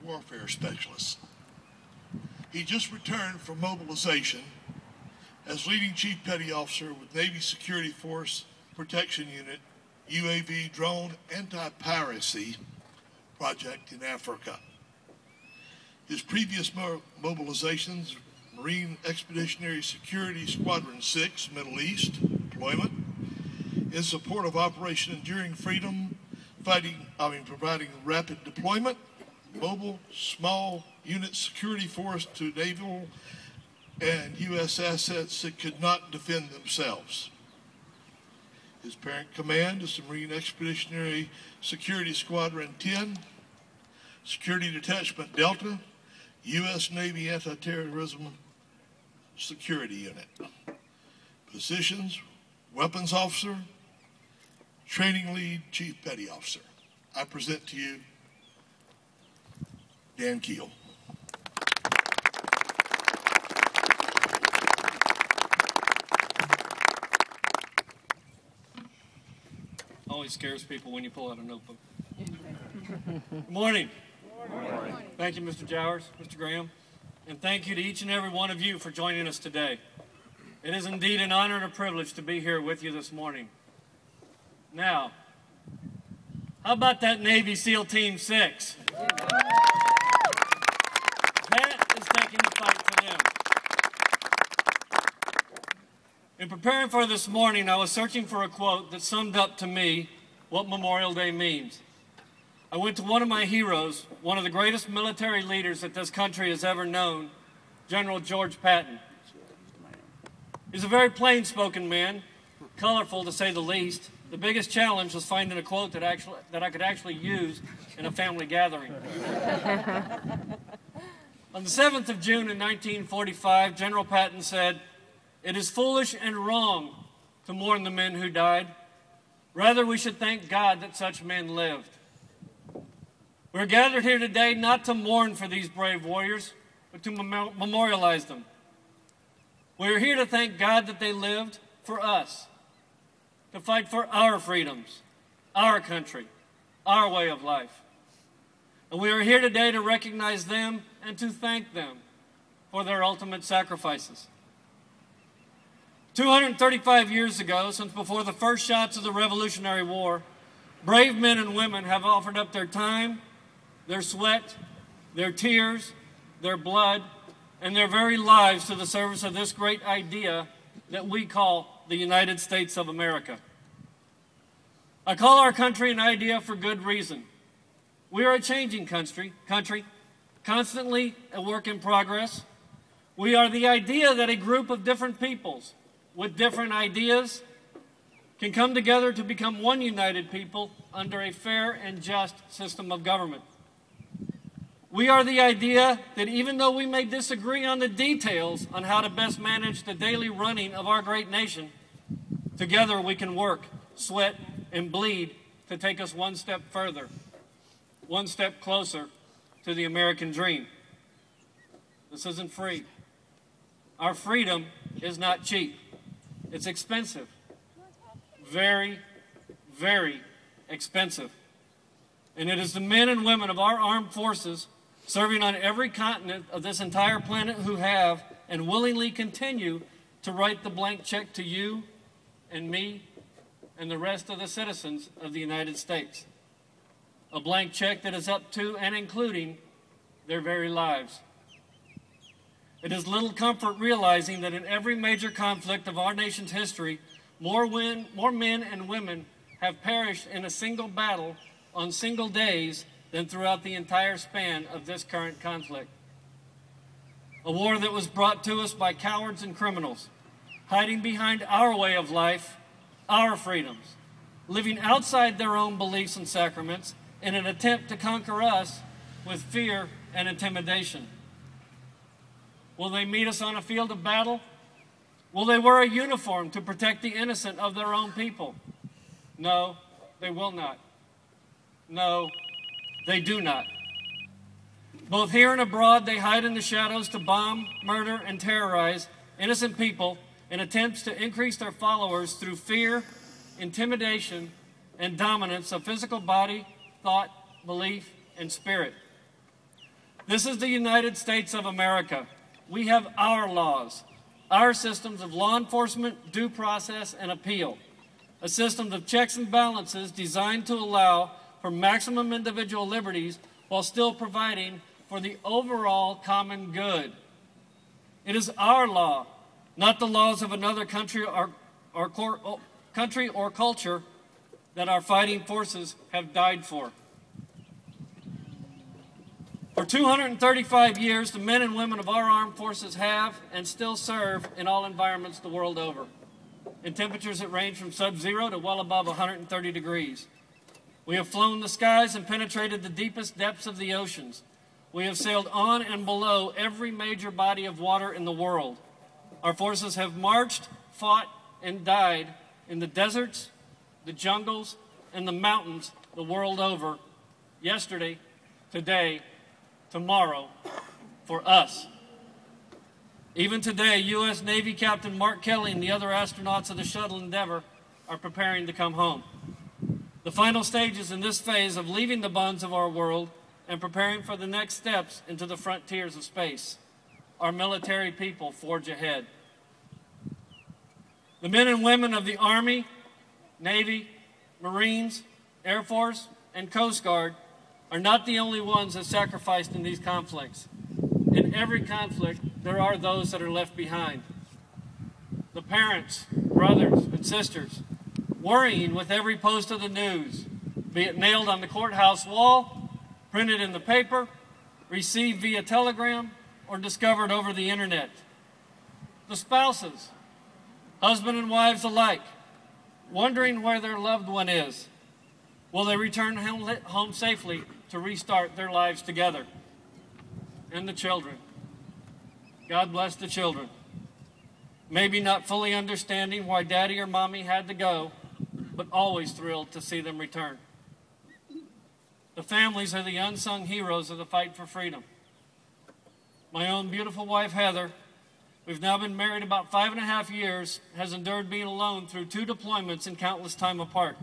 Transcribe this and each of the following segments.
warfare specialist. He just returned from mobilization as leading Chief Petty Officer with Navy Security Force Protection Unit, UAV Drone Anti-Piracy Project in Africa. His previous mobilizations, Marine Expeditionary Security Squadron 6, Middle East deployment, in support of Operation Enduring Freedom, providing rapid deployment, mobile small unit security force to naval and U.S. assets that could not defend themselves. His parent command is the Marine Expeditionary Security Squadron 10, Security Detachment Delta, U.S. Navy Anti-Terrorism Security Unit. Positions, Weapons Officer, Training Lead, Chief Petty Officer. I present to you Dan Kuhl. Always scares people when you pull out a notebook. Good morning. Good morning. Thank you, Mr. Jowers, Mr. Graham, and thank you to each and every one of you for joining us today. It is indeed an honor and a privilege to be here with you this morning. Now, how about that Navy SEAL Team 6? That is taking the fight for them. In preparing for this morning, I was searching for a quote that summed up to me what Memorial Day means. I went to one of my heroes, one of the greatest military leaders that this country has ever known, General George Patton. He's a very plain-spoken man, colorful to say the least. The biggest challenge was finding a quote that I could actually use in a family gathering. On the 7th of June in 1945, General Patton said, "It is foolish and wrong to mourn the men who died. Rather, we should thank God that such men lived." We're gathered here today not to mourn for these brave warriors, but to memorialize them. We're here to thank God that they lived for us, to fight for our freedoms, our country, our way of life. And we are here today to recognize them and to thank them for their ultimate sacrifices. 235 years ago, since before the first shots of the Revolutionary War, brave men and women have offered up their time, their sweat, their tears, their blood, and their very lives to the service of this great idea that we call the United States of America. I call our country an idea for good reason. We are a changing country, constantly a work in progress. We are the idea that a group of different peoples with different ideas can come together to become one united people under a fair and just system of government. We are the idea that even though we may disagree on the details on how to best manage the daily running of our great nation, together we can work, sweat, and bleed to take us one step further, one step closer to the American dream. This isn't free. Our freedom is not cheap. It's expensive. Very, very expensive. And it is the men and women of our armed forces serving on every continent of this entire planet who have and willingly continue to write the blank check to you and me and the rest of the citizens of the United States. A blank check that is up to and including their very lives. It is little comfort realizing that in every major conflict of our nation's history, more men and women have perished in a single battle on single days than throughout the entire span of this current conflict. A war that was brought to us by cowards and criminals, hiding behind our way of life, our freedoms, living outside their own beliefs and sacraments in an attempt to conquer us with fear and intimidation. Will they meet us on a field of battle? Will they wear a uniform to protect the innocent of their own people? No, they will not. No, they do not. Both here and abroad, they hide in the shadows to bomb, murder, and terrorize innocent people in attempts to increase their followers through fear, intimidation, and dominance of physical body, thought, belief, and spirit. This is the United States of America. We have our laws, our systems of law enforcement, due process, and appeal, a system of checks and balances designed to allow for maximum individual liberties while still providing for the overall common good. It is our law, not the laws of another country or culture, that our fighting forces have died for. For 235 years, the men and women of our armed forces have and still serve in all environments the world over, in temperatures that range from sub-zero to well above 130 degrees. We have flown the skies and penetrated the deepest depths of the oceans. We have sailed on and below every major body of water in the world. Our forces have marched, fought, and died in the deserts, the jungles, and the mountains the world over, yesterday, today, tomorrow, for us. Even today, U.S. Navy Captain Mark Kelly and the other astronauts of the shuttle Endeavour are preparing to come home. The final stages in this phase of leaving the bonds of our world and preparing for the next steps into the frontiers of space. Our military people forge ahead. The men and women of the Army, Navy, Marines, Air Force, and Coast Guard are not the only ones that sacrificed in these conflicts. In every conflict, there are those that are left behind. The parents, brothers, and sisters, worrying with every post of the news, be it nailed on the courthouse wall, printed in the paper, received via telegram, or discovered over the internet. The spouses, husband and wives alike, wondering where their loved one is. Will they return home safely to restart their lives together? And the children. God bless the children. Maybe not fully understanding why daddy or mommy had to go, but always thrilled to see them return. The families are the unsung heroes of the fight for freedom. My own beautiful wife, Heather, we've now been married about 5.5 years, has endured being alone through 2 deployments and countless time apart.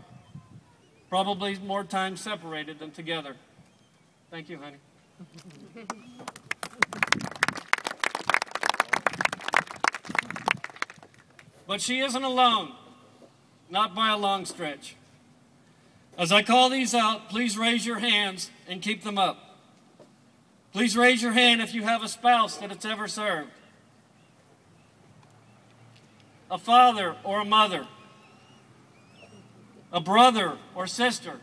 Probably more time separated than together. Thank you, honey. But she isn't alone, not by a long stretch. As I call these out, please raise your hands and keep them up. Please raise your hand if you have a spouse that it's ever served. A father or a mother. A brother or sister.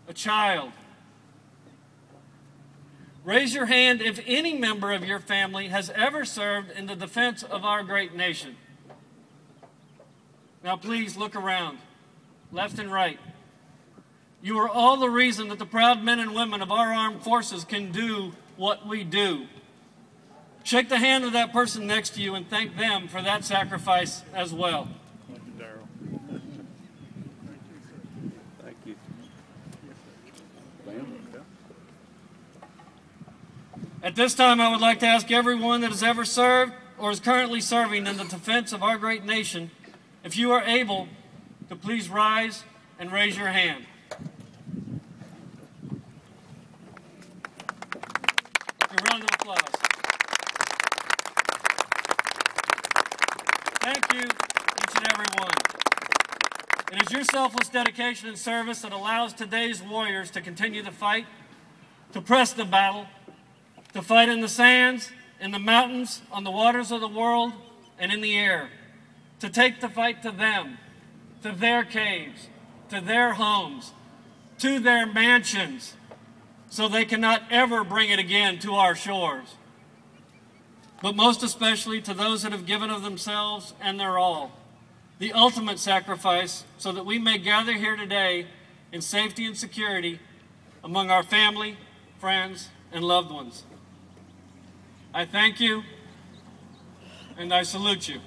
A child. Raise your hand if any member of your family has ever served in the defense of our great nation. Now please look around, left and right. You are all the reason that the proud men and women of our armed forces can do what we do. Shake the hand of that person next to you and thank them for that sacrifice as well. Thank you, Darrell. Thank you. At this time, I would like to ask everyone that has ever served or is currently serving in the defense of our great nation, if you are able, to please rise and raise your hand. A round of applause. Thank you, each and every one. It is your selfless dedication and service that allows today's warriors to continue the fight, to press the battle, to fight in the sands, in the mountains, on the waters of the world, and in the air, to take the fight to them, to their caves, to their homes, to their mansions, so they cannot ever bring it again to our shores. But most especially to those that have given of themselves and their all, the ultimate sacrifice, so that we may gather here today in safety and security among our family, friends, and loved ones. I thank you, and I salute you.